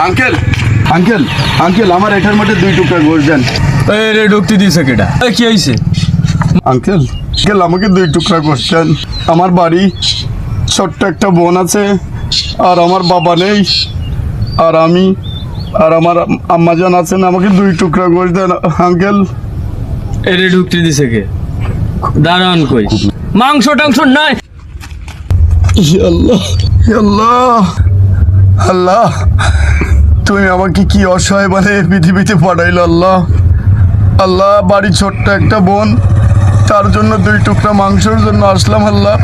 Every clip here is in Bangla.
আঙ্কেল আঙ্কেল আঙ্কেল আমার এটার মধ্যে 2 টুকরা গোশ দেন। এই রে ঢুকতে দিছে কেডা? কি হইছে? আঙ্কেল আঙ্কেল আমাকে 2 টুকরা গোশ দেন। আমার বাড়ি, ছোট্ট একটা বোন আছে, আর আমার বাবা নেই, আর আমি আর আমার আম্মাজান আছেন। আমাকে 2 টুকরা গোশ দেন আঙ্কেল। এই রে ঢুকতে দিছে কে? দাঁড়ান কই, মাংস টাংস নাই। আল্লাহ আল্লাহ আল্লাহ, তুমি আমাকে কি অসহায় মানে পৃথিবীতে পাঠাইল আল্লাহ। আল্লাহ, বাড়ি ছোট্ট একটা বোন, তার জন্য 2 টুকরা মাংসের জন্য আসলাম আল্লাহ।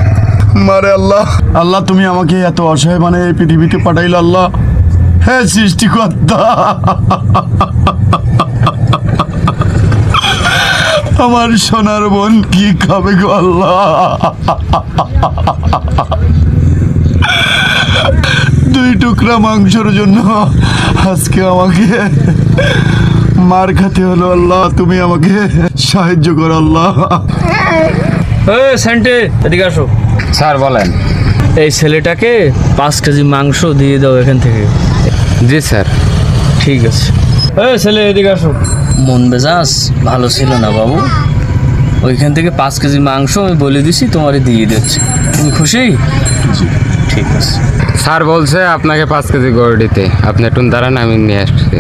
মারে আল্লাহ, আল্লাহ তুমি আমাকে এত অসহায় মানে এই পৃথিবীতে পাঠাইল আল্লাহ। হ্যাঁ সৃষ্টিকর্তা, আমার সোনার বোন কি খাবে গো আল্লাহ। 2 টুকরা মাংসের জন্য আজকে আমাকে মার খেতে হলো আল্লাহ। তুমি আমাকে সাহায্য করো আল্লাহ। এই সেন্টে এদিকে আসো। স্যার বলেন। এই ছেলেটাকে 5 কেজি মাংস দিয়ে দাও এখান থেকে। জি স্যার। ঠিক আছে। এই ছেলে এদিকে আসো। মন মেজাজ ভালো ছিল না বাবু, ওইখান থেকে 5 কেজি মাংস আমি বলে দিছি তোমারে দিয়ে দিচ্ছি। তুমি খুশি? ঠিক আছে। স্যার বলছে আপনাকে 5 কেজি গড় দিতে। আপনি একটু দাঁড়ান, আমি নিয়ে আসছি।